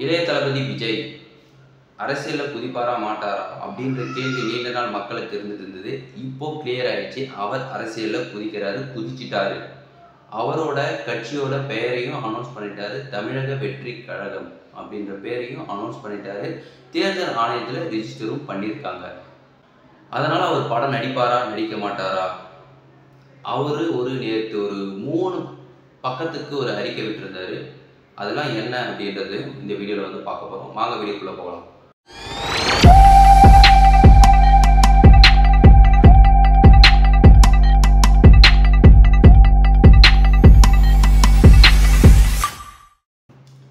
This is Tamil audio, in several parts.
இளைய தளபதி விஜய் அரசியலில் குதிப்பாரா மாட்டாரா அப்படின்ற கேள்வி நீண்ட நாள் மக்களுக்கு இருந்தது. இப்போ கிளியர் ஆயிடுச்சு. அவர் அரசியலில் குதிக்கிறாரு, குதிச்சிட்டாரு. அவரோட கட்சியோட பெயரையும் அனௌன்ஸ் பண்ணிட்டாரு. தமிழக வெற்றி கழகம் அப்படின்ற பேரையும் அனௌன்ஸ் பண்ணிட்டாரு. தேர்தல் ஆணையத்தில் ரிஜிஸ்டரும் பண்ணியிருக்காங்க. அதனால் அவர் படம் நடிப்பாரா நடிக்க மாட்டாரா? அவர் நேற்று ஒரு 3 பக்கத்துக்கு ஒரு அறிக்கை விட்டிருந்தாரு. அதெல்லாம் என்ன அப்படின்றது இந்த வீடியோவில் வந்து பார்க்க போகிறோம். வாங்க வீடியோக்குள்ளே போகலாம்.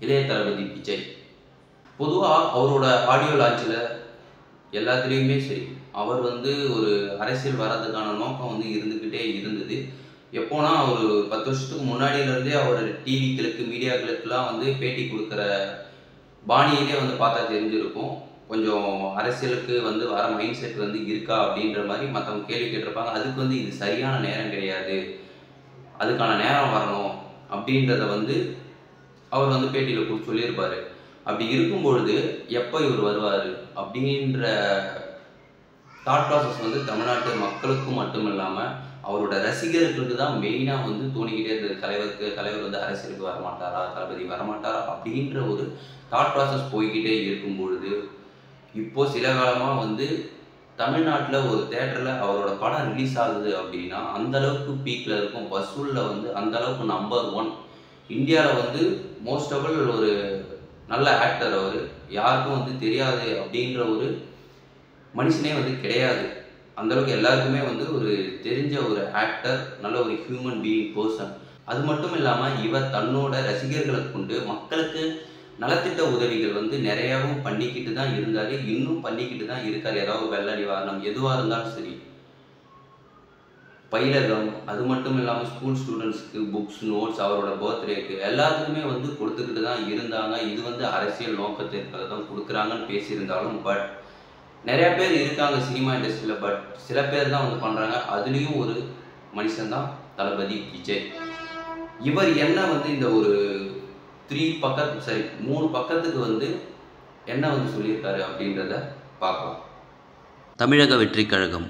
இளைய தளபதி விஜய் பொதுவாக அவரோட ஆடியோ லான்ச்சில் எல்லாத்துலேயுமே சரி, அவர் ஒரு அரசியல் வர்றதுக்கான நோக்கம் இருந்துக்கிட்டே இருந்தது. எப்போனா ஒரு 10 வருஷத்துக்கு முன்னாடியிலேருந்தே அவர் டிவிக்களுக்கு மீடியாக்களுக்கெல்லாம் பேட்டி கொடுக்குற பாணியிலே பார்த்தா தெரிஞ்சிருக்கும். கொஞ்சம் அரசியலுக்கு வர மைண்ட் செட் இருக்கா அப்படின்ற மாதிரி மற்றவங்க கேள்வி கேட்டிருப்பாங்க. அதுக்கு இது சரியான நேரம் கிடையாது, அதுக்கான நேரம் வரணும் அப்படின்றத அவர் பேட்டியில் கொடுத்து சொல்லியிருப்பார். அப்படி இருக்கும் பொழுது எப்போ இவர் வருவார் அப்படின்ற தாட் ப்ராசஸ் தமிழ்நாட்டு மக்களுக்கும் மட்டும் இல்லாமல் அவரோட ரசிகர்களுக்கு தான் மெயினாக தோணிக்கிட்டே இருந்தது. தலைவர் அரசியலுக்கு வரமாட்டாரா, தளபதி வரமாட்டாரா அப்படின்ற ஒரு தாட் ப்ராசஸ் போய்கிட்டே இருக்கும் பொழுது இப்போது சில காலமாக தமிழ்நாட்டில் ஒரு தேட்டரில் அவரோட படம் ரிலீஸ் ஆகுது அப்படின்னா அந்தளவுக்கு பீக்கில் இருக்கும். வசூலில் அந்தளவுக்கு நம்பர் 1 இந்தியாவில் மோஸ்டபுள் ஒரு நல்ல ஆக்டர். அவர் யாருக்கும் தெரியாது அப்படின்ற ஒரு மனுஷனே கிடையாது. அந்தளவுக்கு எல்லாருக்குமே ஒரு தெரிஞ்ச ஒரு ஆக்டர், நல்ல ஒரு ஹியூமன் பீயிங் பர்சன். அது மட்டும் இல்லாமல் இவர் தன்னோட ரசிகர்களை கொண்டு மக்களுக்கு நலத்திட்ட உதவிகள் நிறையாவும் பண்ணிக்கிட்டு தான் இருந்தார், இன்னும் பண்ணிக்கிட்டு தான் இருக்கார். ஏதாவது வெள்ள நிவாரணம் எதுவாக இருந்தாலும் சரி, பயிலகம், அது மட்டும் இல்லாமல் ஸ்கூல் ஸ்டூடெண்ட்ஸ்க்கு புக்ஸ், நோட்ஸ், அவரோட பர்த்டேக்கு எல்லாத்துக்குமே கொடுத்துக்கிட்டு தான் இருந்தாங்க. இது அரசியல் நோக்கத்திற்காக தான் கொடுக்குறாங்கன்னு பேசியிருந்தாலும் பட் நிறையா பேர் இருக்காங்க சினிமா இண்டஸ்ட்ரியில். பட் சில பேர் தான் பண்ணுறாங்க. அதுலேயும் ஒரு மனுஷன்தான் தளபதி விஜய். இவர் என்ன இந்த ஒரு 3 பக்கத்துக்கு என்ன சொல்லியிருக்காரு அப்படின்றத பார்க்கலாம். தமிழக வெற்றி கழகம்.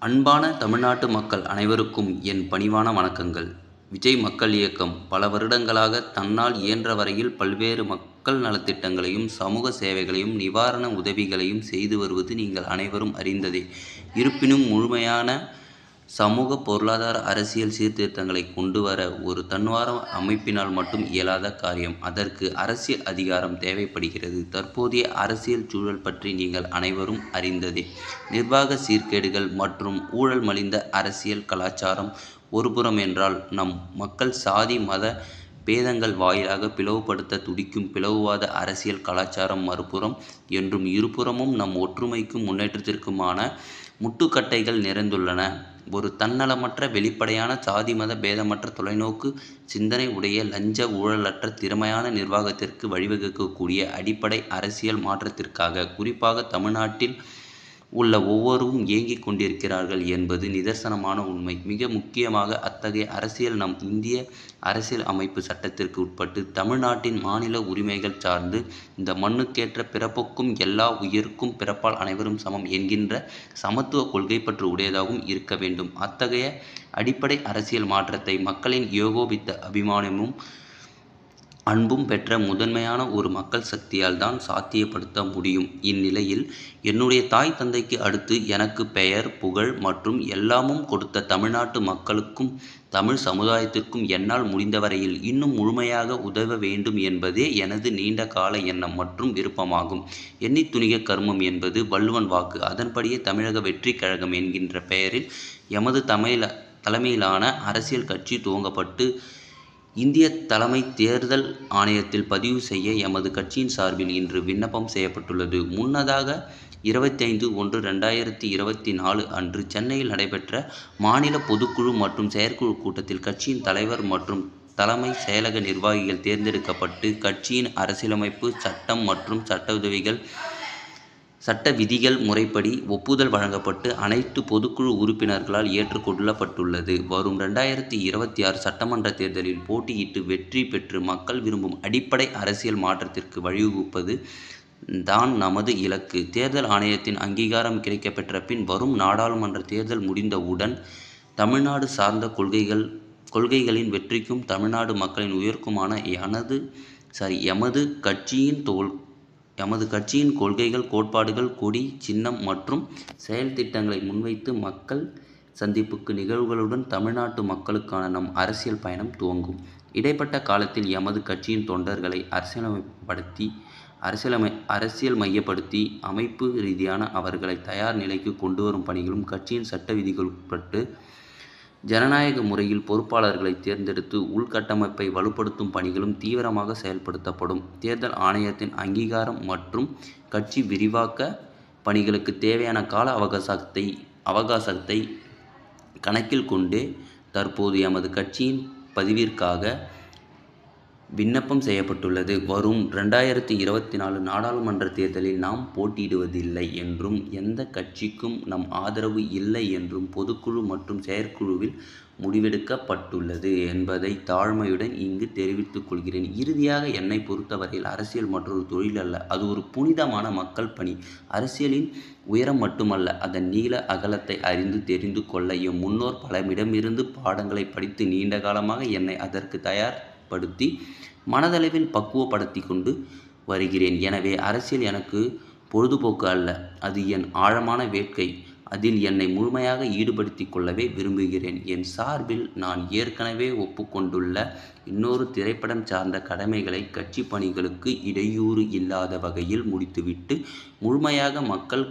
அன்பான தமிழ்நாட்டு மக்கள் அனைவருக்கும் என் பணிவான வணக்கங்கள். விஜய் மக்கள் இயக்கம் பல வருடங்களாக தன்னால் இயன்ற வரையில் பல்வேறு மக்கள் நலத்திட்டங்களையும் சமூக சேவைகளையும் நிவாரண உதவிகளையும் செய்து வருவது நீங்கள் அனைவரும் அறிந்ததே. இருப்பினும் முழுமையான சமூக பொருளாதார அரசியல் சீர்திருத்தங்களை கொண்டு வர ஒரு தன்வார அமைப்பினால் மட்டும் இயலாத காரியம். அதற்கு அரசியல் அதிகாரம் தேவைப்படுகிறது. தற்போதைய அரசியல் சூழல் பற்றி நீங்கள் அனைவரும் அறிந்ததே. நிர்வாக சீர்கேடுகள் மற்றும் ஊழல் மலிந்த அரசியல் கலாச்சாரம் ஒருபுறம் என்றால், நம் மக்கள் சாதி மத பேதங்கள் வாயிலாக பிளவுபடுத்த துடிக்கும் பிளவுவாத அரசியல் கலாச்சாரம் மறுபுறம் என்றும் இருபுறமும் நம் ஒற்றுமைக்கும் முன்னேற்றத்திற்குமான முட்டுக்கட்டைகள் நிறைந்துள்ளன. ஒரு தன்னலமற்ற வெளிப்படையான சாதி மத பேதமற்ற தொலைநோக்கு சிந்தனை உடைய லஞ்ச ஊழலற்ற திறமையான நிர்வாகத்திற்கு வழிவகுக்கக்கூடிய அடிப்படை அரசியல் மாற்றத்திற்காக குறிப்பாக தமிழ்நாட்டில் உள்ள ஒவ்வொருவரும் இயங்கிக் கொண்டிருக்கிறார்கள் என்பது நிதர்சனமான உண்மை. மிக முக்கியமாக அத்தகைய அரசியல் நம் இந்திய அரசியல் அமைப்பு சட்டத்திற்கு உட்பட்டு தமிழ்நாட்டின் மாநில உரிமைகள் சார்ந்து இந்த மண்ணுக்கேற்ற பிறப்புக்கும் எல்லா உயிருக்கும் பிறப்பால் அனைவரும் சமம் என்கின்ற சமத்துவ கொள்கை பற்று உடையதாகவும் இருக்க வேண்டும். அத்தகைய அடிப்படை அரசியல் மாற்றத்தை மக்களின் ஏகோபித்த அபிமானமும் அன்பும் பெற்ற முதன்மையான ஒரு மக்கள் சக்தியால் தான் சாத்தியப்படுத்த முடியும். இந்நிலையில் என்னுடைய தாய் தந்தைக்கு அடுத்து எனக்கு பெயர் புகழ் மற்றும் எல்லாமும் கொடுத்த தமிழ்நாட்டு மக்களுக்கும் தமிழ் சமுதாயத்திற்கும் என்னால் முடிந்தவரையில் இன்னும் முழுமையாக உதவ வேண்டும் என்பதே எனது நீண்ட கால எண்ணம் மற்றும் விருப்பமாகும். எண்ணி துணிக கர்மம் என்பது வள்ளுவன் வாக்கு. அதன்படியே தமிழக வெற்றி கழகம் என்கின்ற பெயரில் எமது தலைமையிலான அரசியல் கட்சி துவங்கப்பட்டு இந்திய தலைமை தேர்தல் ஆணையத்தில் பதிவு செய்ய எமது கட்சியின் சார்பில் இன்று விண்ணப்பம் செய்யப்பட்டுள்ளது. முன்னதாக 25/1/2024 அன்று சென்னையில் நடைபெற்ற மாநில பொதுக்குழு மற்றும் செயற்குழு கூட்டத்தில் கட்சியின் தலைவர் மற்றும் தலைமை செயலக நிர்வாகிகள் தேர்ந்தெடுக்கப்பட்டு கட்சியின் அரசியலமைப்பு சட்டம் மற்றும் சட்ட உதவிகள் சட்ட விதிகள் முறைப்படி ஒப்புதல் வழங்கப்பட்டு அனைத்து பொதுக்குழு உறுப்பினர்களால் ஏற்றுக்கொள்ளப்பட்டுள்ளது. வரும் 2026 சட்டமன்ற தேர்தலில் போட்டியிட்டு வெற்றி பெற்று மக்கள் விரும்பும் அடிப்படை அரசியல் மாற்றத்திற்கு வழிவகுப்பது தான் நமது இலக்கு. தேர்தல் ஆணையத்தின் அங்கீகாரம் கிடைக்கப்பெற்ற பின் வரும் நாடாளுமன்ற தேர்தல் முடிந்தவுடன் தமிழ்நாடு சார்ந்த கொள்கைகளின் வெற்றிக்கும் தமிழ்நாடு மக்களின் உயர்வுக்குமான எமது கட்சியின் கொள்கைகள், கோட்பாடுகள், கொடி, சின்னம் மற்றும் செயல் திட்டங்களை முன்வைத்து மக்கள் சந்திப்பு நிகழ்வுகளுடன் தமிழ்நாட்டு மக்களுக்கான நம் அரசியல் பயணம் துவங்கும். இடைப்பட்ட காலத்தில் எமது கட்சியின் தொண்டர்களை அரசியல் மையப்படுத்தி அமைப்பு ரீதியான அவர்களை தயார் நிலைக்கு கொண்டுவரும் பணிகளும், கட்சியின் சட்ட விதிகளுக்குட்பட்டு ஜனநாயக முறையில் பொறுப்பாளர்களை தேர்ந்தெடுத்து உள்கட்டமைப்பை வலுப்படுத்தும் பணிகளும் தீவிரமாக செயல்படுத்தப்படும். தேர்தல் ஆணையத்தின் அங்கீகாரம் மற்றும் கட்சி விரிவாக்க பணிகளுக்கு தேவையான கால அவகாசத்தை கணக்கில் கொண்டே தற்போது எமது கட்சியின் பதிவிற்காக விண்ணப்பம் செய்யப்பட்டுள்ளது. வரும் 2024 நாடாளுமன்ற தேர்தலில் நாம் போட்டியிடுவதில்லை என்றும் எந்த கட்சிக்கும் நம் ஆதரவு இல்லை என்றும் பொதுக்குழு மற்றும் செயற்குழுவில் முடிவெடுக்கப்பட்டுள்ளது என்பதை தாழ்மையுடன் இங்கு தெரிவித்துக் கொள்கிறேன். இறுதியாக, என்னை பொறுத்தவரையில் அரசியல் மற்றொரு தொழில் அல்ல, அது ஒரு புனிதமான மக்கள் பணி. அரசியலின் உயரம் மட்டுமல்ல, அதன் நீள அகலத்தை அறிந்து தெரிந்து கொள்ள எம் முன்னோர் பலரிடமிருந்து பாடங்களை படித்து நீண்ட காலமாக என்னை அதற்கு தயார்படுத்தி மனதளவில் பக்குவப்படுத்தி கொண்டு வருகிறேன். எனவே அரசியல் எனக்கு பொழுதுபோக்கு அல்ல, அது என் ஆழமான வேட்கை. அதில் என்னை முழுமையாக ஈடுபடுத்தி கொள்ளவே விரும்புகிறேன். என் சார்பில் நான் ஏற்கனவே ஒப்புக்கொண்டுள்ள இன்னொரு திரைப்படம் சார்ந்த கடமைகளை கட்சி பணிகளுக்கு இடையூறு இல்லாத வகையில் முடித்துவிட்டு முழுமையாக மக்கள்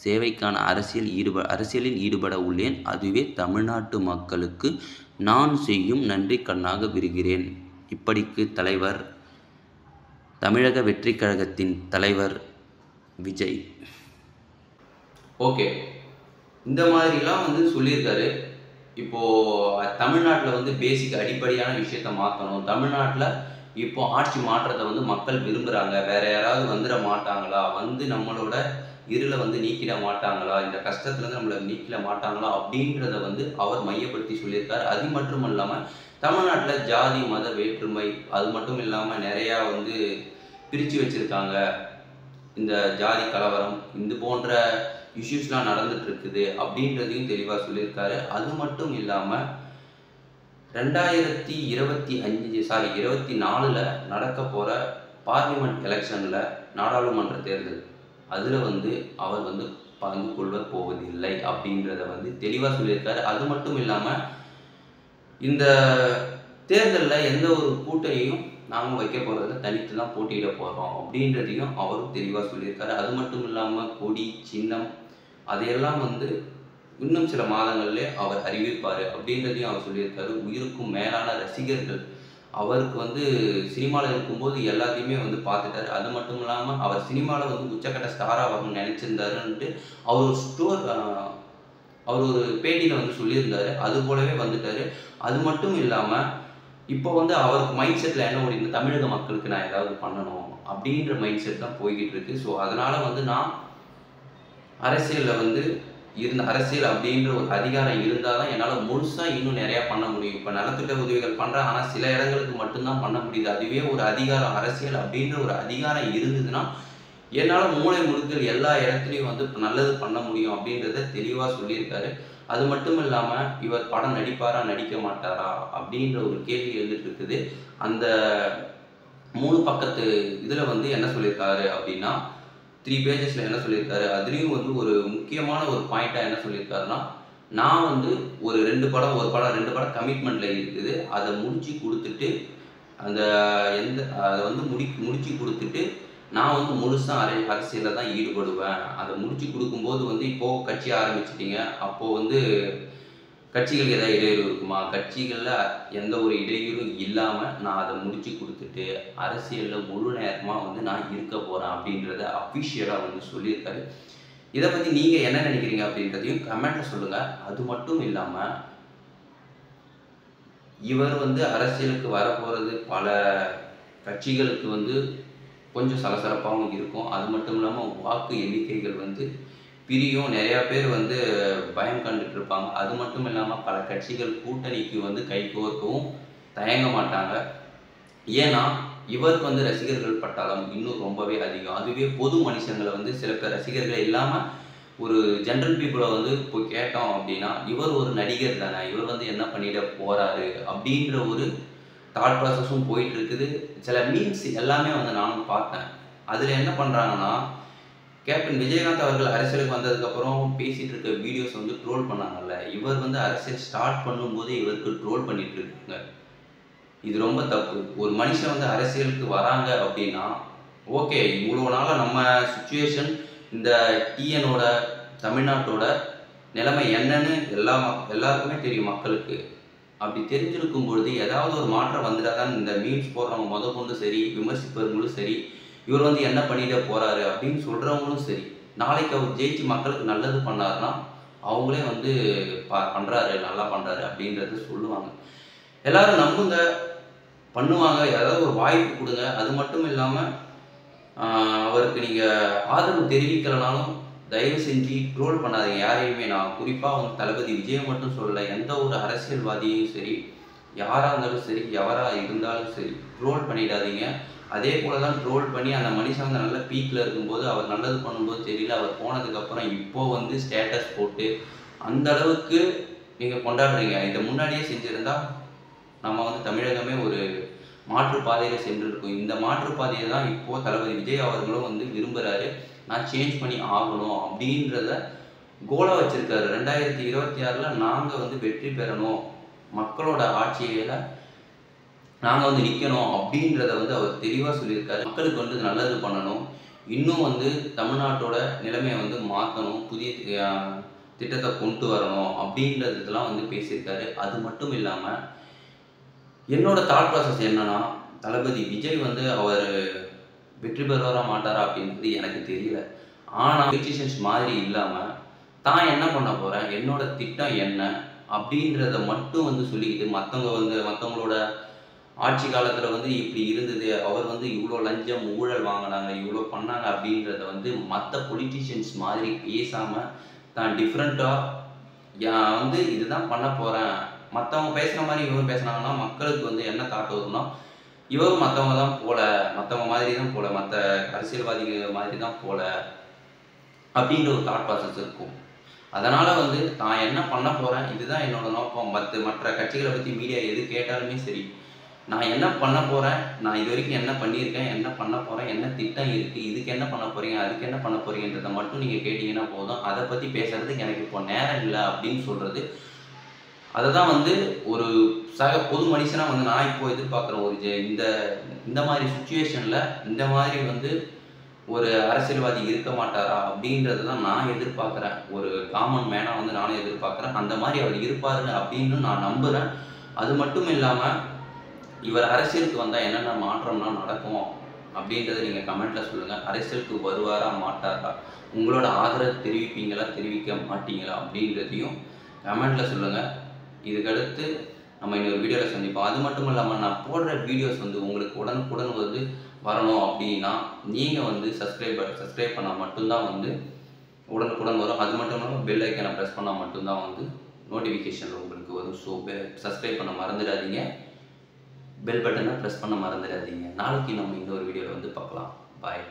சேவைக்கான அரசியலில் ஈடுபட உள்ளேன். அதுவே தமிழ்நாட்டு மக்களுக்கு நான் செய்யும் நன்றி கண்ணாக விருகிறேன். இப்படிக்கு தலைவர், தமிழக வெற்றி கழகத்தின் தலைவர் விஜய். ஓகே, இந்த மாதிரிலாம் சொல்லியிருக்காரு. இப்போது தமிழ்நாட்டில் பேசிக் அடிப்படையான விஷயத்த மாற்றணும். தமிழ்நாட்டில் இப்போ ஆட்சி மாற்றத்தை மக்கள் விரும்புகிறாங்க. வேறு யாராவது வந்துட மாட்டாங்களா, நம்மளோட இருளை நீக்கிட மாட்டாங்களா, இந்த கஷ்டத்துலேருந்து நம்மளை நீக்கிட மாட்டாங்களா அப்படின்றத அவர் மையப்படுத்தி சொல்லியிருக்காரு. அது மட்டும் இல்லாமல் தமிழ்நாட்டில் ஜாதி மத வேற்றுமை அது மட்டும் இல்லாமல் நிறையா பிரித்து வச்சுருக்காங்க. இந்த ஜாதி கலவரம் இது போன்ற இஷ்யூஸ்லாம் நடந்துகிட்ருக்குது அப்படின்றதையும் தெளிவாக சொல்லியிருக்காரு. அது மட்டும் இல்லாமல் 2024 நடக்க போகிற பார்லிமெண்ட் எலெக்ஷனில் நாடாளுமன்ற தேர்தல் அதில் அவர் பங்கு கொள்ள போவதில்லை அப்படின்றத தெளிவாக சொல்லியிருக்காரு. அது மட்டும் இல்லாமல் இந்த தேர்தலில் எந்த ஒரு கூட்டணியும் நாங்கள் வைக்க போகிறதில்ல, தனித்து தான் போட்டியிட போகிறோம் அப்படின்றதையும் அவரும் தெளிவாக சொல்லியிருக்காரு. அது மட்டும் இல்லாமல் கொடி, சின்னம் அதையெல்லாம் இன்னும் சில மாதங்கள்லே அவர் அறிவிப்பார் அப்படின்றதையும் அவர் சொல்லியிருக்காரு. உயிருக்கும் மேலான ரசிகர்கள் அவருக்கு சினிமாவில் இருக்கும்போது எல்லாத்தையுமே பார்த்துட்டாரு. அது மட்டும் இல்லாமல் அவர் சினிமாவில் உச்சக்கட்ட ஸ்டாராக வரணும்னு நினச்சிருந்தாருன்ட்டு அவர் ஒரு பேட்டியில் சொல்லியிருந்தார். அது போலவே வந்துட்டார். அது மட்டும் இல்லாமல் இப்போ அவருக்கு மைண்ட் செட்டில் என்ன ஓடினா, தமிழக மக்களுக்கு நான் ஏதாவது பண்ணணும் அப்படின்ற மைண்ட் செட் தான் போய்கிட்டு இருக்கு. ஸோ அதனால் நான் அரசியலில் அரசியல் அப்படின்ற ஒரு அதிகாரம் இருந்தால் தான் என்னால் முழுசாக இன்னும் நிறையா பண்ண முடியும். இப்போ நலத்திட்ட உதவிகள் பண்ணுறேன், ஆனால் சில இடங்களுக்கு மட்டும்தான் பண்ண முடியுது. அதுவே ஒரு அதிகாரம், அரசியல் அப்படின்ற ஒரு அதிகாரம் இருந்ததுன்னா என்னால் மூளை முடுக்கல் எல்லா இடத்துலையும் நல்லது பண்ண முடியும் அப்படின்றத தெளிவாக சொல்லியிருக்காரு. அது மட்டும் இல்லாமல் இவர் படம் நடிப்பாரா நடிக்க மாட்டாரா அப்படின்ற ஒரு கேள்வி எழுதிட்டு இருக்குது. அந்த 3 பக்கத்து இதில் என்ன சொல்லியிருக்காரு அப்படின்னா, 3 பேஜஸில் என்ன சொல்லியிருக்காரு, அதுலேயும் ஒரு முக்கியமான ஒரு பாயிண்ட்டாக என்ன சொல்லியிருக்காருன்னா, நான் ஒரு 2 படம் 2 படம் கமிட்மெண்ட்டில் இருக்குது, அதை முடிச்சு கொடுத்துட்டு அதை முடிச்சு கொடுத்துட்டு நான் முழுசாக அரசியலில் தான் ஈடுபடுவேன். அதை முடிச்சு கொடுக்கும்போது இப்போது கட்சி ஆரம்பிச்சிட்டிங்க, அப்போது கட்சிகளுக்கு ஏதாவது இடையூறு இருக்குமா, கட்சிகளில் எந்த ஒரு இடையூறும் இல்லாமல் நான் அதை முடிச்சு கொடுத்துட்டு அரசியலில் முழு நேரமாக நான் இருக்க போகிறேன் அப்படின்றத அஃபிஷியலாக சொல்லியிருக்காரு. இதை பற்றி நீங்கள் என்ன நினைக்கிறீங்க அப்படின்றதையும் கமெண்ட்டில் சொல்லுங்கள். அது மட்டும் இல்லாமல் இவர் அரசியலுக்கு வரப்போகிறது பல கட்சிகளுக்கு கொஞ்சம் சலசலப்பாகவும் இருக்கும். அது மட்டும் இல்லாமல் வாக்கு எண்ணிக்கைகள் வந்து பிரியும். நிறையா பேர் வந்து பயம் கண்டுட்டு இருப்பாங்க. அது மட்டும் இல்லாமல் பல கட்சிகள் கூட்டணிக்கு வந்து கைகோர்க்கவும் தயங்க மாட்டாங்க. ஏன்னா இவருக்கு வந்து ரசிகர்கள் பட்டாளம் இன்னும் ரொம்பவே அதிகம். அதுவே பொது மனுஷங்களை வந்து சில பேர் ரசிகர்கள் இல்லாமல் ஒரு ஜென்ரல் பீப்புளை வந்து போய் கேட்டோம் அப்படின்னா, இவர் ஒரு நடிகர் தானே, இவர் வந்து என்ன பண்ணிட போறாரு அப்படின்ற ஒரு தாட் ப்ராசஸும் போயிட்டு இருக்குது. சில மீம்ஸ் எல்லாமே வந்து நானும் பார்த்தேன். அதில் என்ன பண்ணுறாங்கன்னா, கேப்டன் விஜயகாந்த் அவர்கள் அரசியலுக்கு வந்ததுக்கப்புறம் பேசிகிட்டு இருக்க வீடியோஸ் வந்து ட்ரோல் பண்ணாங்கல்ல, இவர் வந்து அரசியல் ஸ்டார்ட் பண்ணும்போதே இவருக்கு ட்ரோல் பண்ணிட்டு இருக்காங்க. இது ரொம்ப தப்பு. ஒரு மனுஷன் வந்து அரசியலுக்கு வராங்க அப்படின்னா, ஓகே இவ்வளோ நாளாக நம்ம சுச்சுவேஷன் இந்த டிஎனோட தமிழ்நாட்டோட நிலைமை என்னன்னு எல்லாருக்குமே தெரியும் மக்களுக்கு. அப்படி தெரிஞ்சிருக்கும் பொழுது ஏதாவது ஒரு மாற்றம் வந்துடாதான் இந்த மீம்ஸ் போடுறவங்க முதற்கொண்டு சரி, விமர்சிப்பவர்களும் சரி, இவர் வந்து என்ன பண்ணிட போறாரு அப்படின்னு சொல்றவங்களும் சரி, நாளைக்கு அவர் ஜெயிச்சு மக்களுக்கு நல்லது பண்ணாருன்னா அவங்களே வந்து பண்றாரு, நல்லா பண்றாரு அப்படின்றது சொல்லுவாங்க. எல்லாரும் நம்புங்க, பண்ணுவாங்க. ஏதாவது ஒரு வாய்ப்பு கொடுங்க. அது மட்டும் இல்லாமல் அவருக்கு நீங்கள் ஆதரவு தெரிவிக்கலைனாலும் தயவு செஞ்சு ட்ரோல் பண்ணாதீங்க யாரையுமே. நான் குறிப்பாக வந்து தளபதி விஜயை மட்டும் சொல்லலை, எந்த ஒரு அரசியல்வாதியும் சரி, யாராக இருந்தாலும் சரி, எவராக இருந்தாலும் சரி, ட்ரோல் பண்ணிடாதீங்க. அதே போல தான் ட்ரோல் பண்ணி அந்த மனுஷன் வந்து நல்ல பீக்கில் இருக்கும்போது அவர் நல்லது பண்ணும்போது தெரியல, அவர் போனதுக்கப்புறம் இப்போது வந்து ஸ்டேட்டஸ் போட்டு அந்த அளவுக்கு நீங்கள் கொண்டாடுறீங்க. இதை முன்னாடியே செஞ்சுருந்தா நம்ம வந்து தமிழகமே ஒரு மாற்று பாதையில் சென்றிருக்கும். இந்த மாற்று பாதையை தான் இப்போது தளபதி விஜய் அவர்களும் வந்து விரும்புகிறாரு. நான் சேஞ்ச் பண்ணி ஆகணும் அப்படின்றத கோலாக வச்சுருக்காரு. 2026 நாங்கள் வந்து வெற்றி பெறணும், மக்களோட ஆட்சியில் நாங்கள் வந்து நிற்கணும் அப்படின்றத வந்து அவர் தெளிவாக சொல்லியிருக்காரு. மக்களுக்கு வந்து நல்லது பண்ணணும், இன்னும் வந்து தமிழ்நாட்டோட நிலைமையை வந்து மாற்றணும், புதிய திட்டத்தை கொண்டு வரணும் அப்படின்றதுலாம் வந்து பேசியிருக்காரு. அது மட்டும் இல்லாமல் என்னோட தாட் ப்ராசஸ் என்னன்னா, தளபதி விஜய் வந்து அவர் வெற்றி பெறுவாரா மாட்டாரா அப்படின்றது எனக்கு தெரியல. ஆனால் பொலிட்டிஷியன்ஸ் மாதிரி இல்லாமல் தான் என்ன பண்ண போகிறேன், என்னோட திட்டம் என்ன அப்படின்றத மட்டும் வந்து சொல்லிக்கிட்டு மற்றவங்களோட ஆட்சி காலத்தில் வந்து இப்படி இருந்தது, அவர் வந்து இவ்வளோ லஞ்சம் ஊழல் வாங்கினாங்க, இவ்வளோ பண்ணாங்க அப்படின்றத வந்து மற்ற பொலிட்டிஷியன்ஸ் மாதிரி பேசாமல் தான் டிஃப்ரெண்ட்டாக வந்து இதுதான் பண்ண போகிறேன், மற்றவங்க பேசுகிற மாதிரி இவரும் பேசுனாங்கன்னா மக்களுக்கு வந்து என்ன தாட் வரும்னா, இவரும் மற்றவங்க தான் போல, மற்றவங்க மாதிரி தான் போல, மற்ற அரசியல்வாதிகள் மாதிரி தான் போல அப்படின்ற ஒரு தாட் ப்ராசஸ் இருக்கும். அதனால் வந்து நான் என்ன பண்ண போகிறேன், இதுதான் என்னோட நோக்கம். மற்ற கட்சிகளை பற்றி மீடியா எது கேட்டாலுமே சரி, நான் என்ன பண்ண போகிறேன், நான் இது வரைக்கும் என்ன பண்ணியிருக்கேன், என்ன பண்ண போகிறேன், என்ன திட்டம் இருக்குது, இதுக்கு என்ன பண்ண போகிறீங்க, அதுக்கு என்ன பண்ண போகிறீங்கன்றதை மட்டும் நீங்கள் கேட்டிங்கன்னா போதும். அதை பற்றி பேசுகிறதுக்கு எனக்கு இப்போ நேரம் இல்லை அப்படின்னு சொல்கிறது, அதை தான் வந்து ஒரு பொது மனுஷனாக வந்து நான் இப்போ எதிர்பார்க்குறேன். இந்த மாதிரி சுச்சுவேஷனில் இந்த மாதிரி வந்து ஒரு அரசியல்வாதி இருக்க மாட்டாரா அப்படின்றது தான் நான் எதிர்பார்க்குறேன். ஒரு காமன் மேனாக வந்து நானும் எதிர்பார்க்குறேன். அந்த மாதிரி அவர் இருப்பார் அப்படின்னு நான் நம்புகிறேன். அது மட்டும் இல்லாமல் இவர் அரசியலுக்கு வந்தால் என்னென்ன மாற்றம்லாம் நடக்கும் அப்படின்றத நீங்கள் கமெண்ட்டில் சொல்லுங்கள். அரசியலுக்கு வருவாரா மாட்டாரா, உங்களோட ஆதரவு தெரிவிப்பீங்களா தெரிவிக்க மாட்டீங்களா அப்படின்றதையும் கமெண்ட்டில் சொல்லுங்கள். இதுக்கடுத்து நம்ம இன்னொரு வீடியோவில் சந்திப்போம். அது மட்டும் இல்லாமல் நான் போடுற வீடியோஸ் வந்து உங்களுக்கு உடனுக்குடன் வந்து வரணும் அப்படின்னா நீங்கள் வந்து சப்ஸ்கிரைப் பண்ணால் மட்டும்தான் வந்து உடனுக்குடன் வரும். அது மட்டும் இல்லாமல் பெல் ஐக்கனை ப்ரெஸ் பண்ணால் மட்டும்தான் வந்து நோட்டிஃபிகேஷன் உங்களுக்கு வரும். ஸோ சப்ஸ்கிரைப் பண்ண மறந்துடாதீங்க, பெல் பட்டனை ப்ரெஸ் பண்ண மறந்துடாதீங்க. நாளைக்கு நம்ம இன்னொரு வீடியோவில் வந்து பார்க்கலாம். பாய்.